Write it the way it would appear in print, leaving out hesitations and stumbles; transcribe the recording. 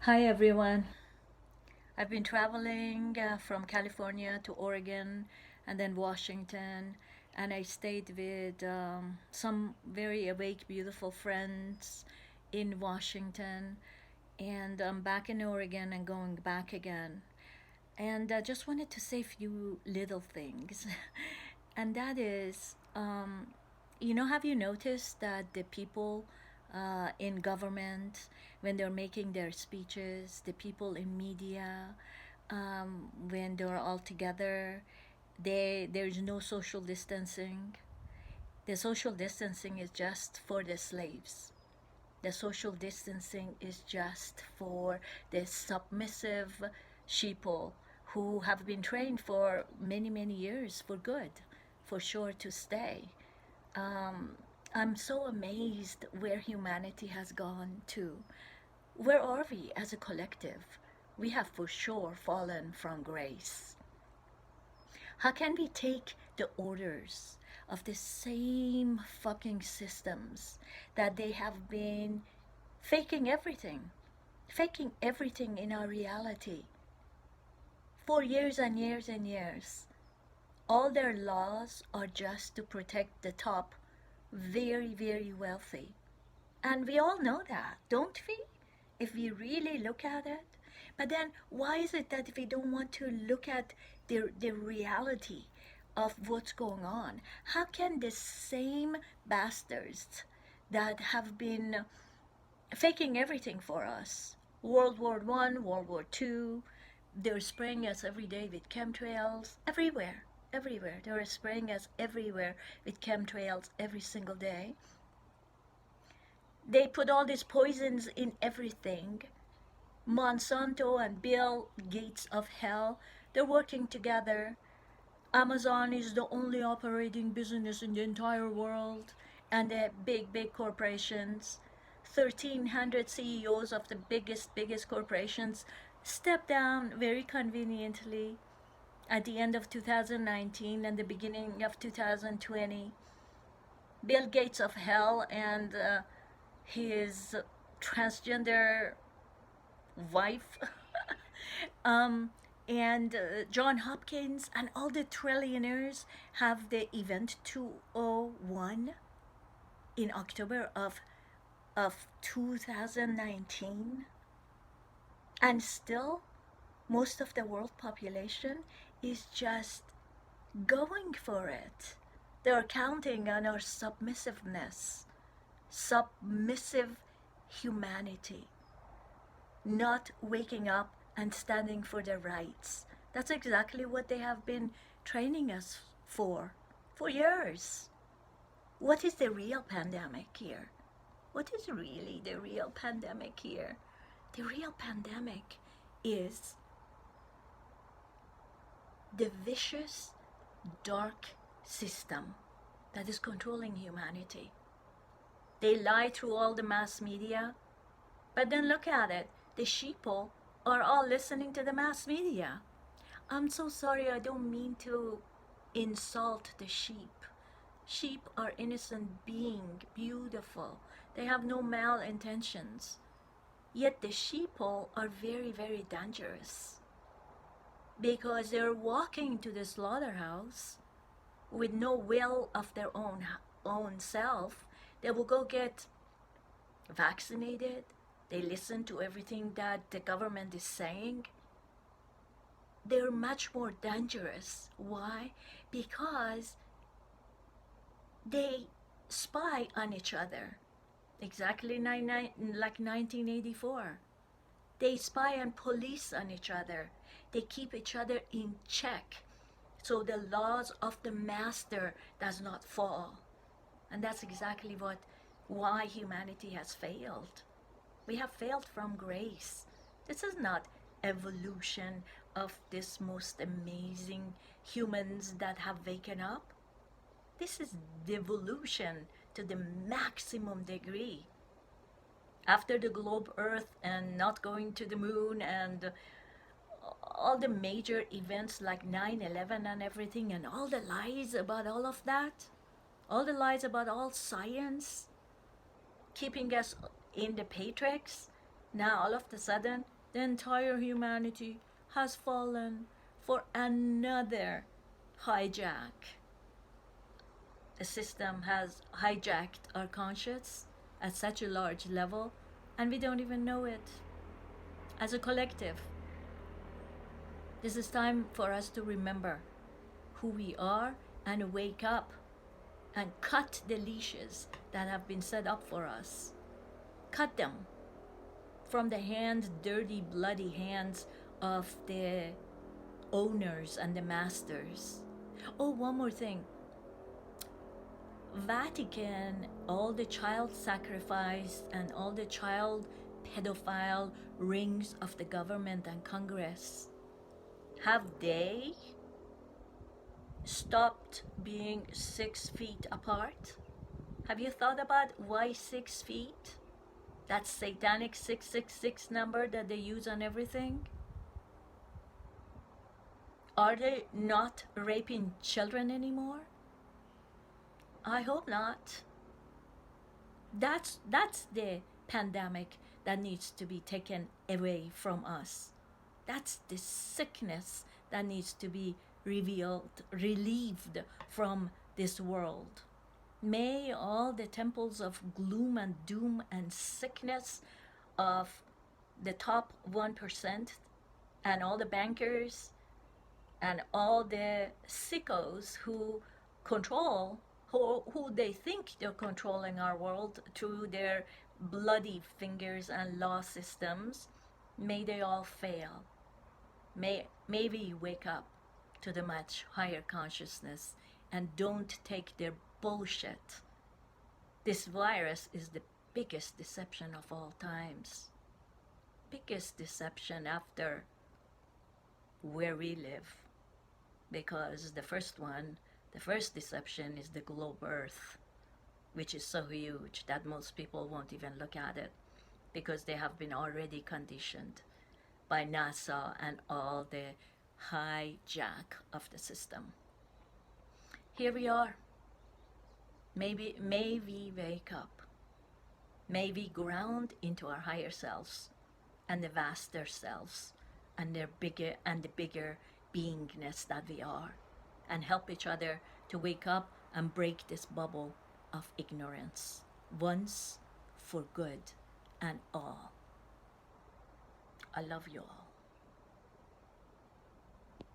Hi everyone. I've been traveling from California to Oregon and then Washington, and I stayed with some very awake, beautiful friends in Washington, and I'm back in Oregon and going back again. And I just wanted to say a few little things, and that is, have you noticed that the people in government, when they're making their speeches, the people in media, when they're all together, there's no social distancing. The social distancing is just for the slaves. The social distancing is just for the submissive sheeple who have been trained for many, many years for good, for sure to stay. Um, I'm so amazed where humanity has gone to. Where are we as a collective? We have for sure fallen from grace. How can we take the orders of the same fucking systems that they have been faking everything in our reality for years and years and years? All their laws are just to protect the top, very, very wealthy. And we all know that, don't we? If we really look at it. But then why is it that we don't want to look at the reality of what's going on? How can the same bastards that have been faking everything for us, World War I, World War II, they're spraying us every day with chemtrails, everywhere, everywhere. They're spraying us everywhere with chemtrails every single day. They put all these poisons in everything. Monsanto and Bill Gates of hell, they're working together. Amazon is the only operating business in the entire world, and the big, big corporations. 1,300 CEOs of the biggest corporations stepped down very conveniently at the end of 2019 and the beginning of 2020. Bill Gates of hell and his transgender wife, um, and John Hopkins and all the trillionaires have the event 201 in October of 2019, and still most of the world population is just going for it. They're counting on our submissive humanity, not waking up and standing for their rights. That's exactly what they have been training us for years. What is the real pandemic here? What is really the real pandemic here? The real pandemic is the vicious, dark system that is controlling humanity. They lie through all the mass media, but then look at it. The sheeple are all listening to the mass media. I'm so sorry, I don't mean to insult the sheep. Sheep are innocent being, beautiful. They have no malintentions. Yet the sheeple are very, very dangerous because they're walking to the slaughterhouse with no will of their own self. They will go get vaccinated. They listen to everything that the government is saying. They're much more dangerous. Why? Because they spy on each other. Exactly like 1984. They spy and police on each other. They keep each other in check so the laws of the master does not fall. And that's exactly why humanity has failed. We have failed from grace. This is not evolution of this most amazing humans that have waken up. This is devolution to the maximum degree. After the globe Earth and not going to the moon and all the major events like 9/11 and everything, and all the lies about all of that, all the lies about all science, keeping us in the Matrix, Now, all of a sudden, the entire humanity has fallen for another hijack. The system has hijacked our conscience at such a large level, and we don't even know it. As a collective, this is time for us to remember who we are and wake up and cut the leashes that have been set up for us. Cut them from the hands, dirty, bloody hands of the owners and the masters. Oh, one more thing. Vatican, all the child sacrifice and all the child pedophile rings of the government and Congress, have they stopped being 6 feet apart? Have you thought about why 6 feet? That satanic 666 number that they use on everything? Are they not raping children anymore? I hope not. That's the pandemic that needs to be taken away from us. That's the sickness that needs to be revealed, relieved from this world. May all the temples of gloom and doom and sickness of the top 1% and all the bankers and all the sickos who control, who they think they're controlling our world through their bloody fingers and law systems, may they all fail. May we wake up to the much higher consciousness and don't take their bullshit. This virus is the biggest deception of all times. Biggest deception after where we live. Because the first deception is the globe Earth, which is so huge that most people won't even look at it because they have been already conditioned by NASA and all the hijack of the system. Here we are. May we wake up. May we ground into our higher selves and the vaster selves and the bigger beingness that we are, and help each other to wake up and break this bubble of ignorance once for good and all. I love you all.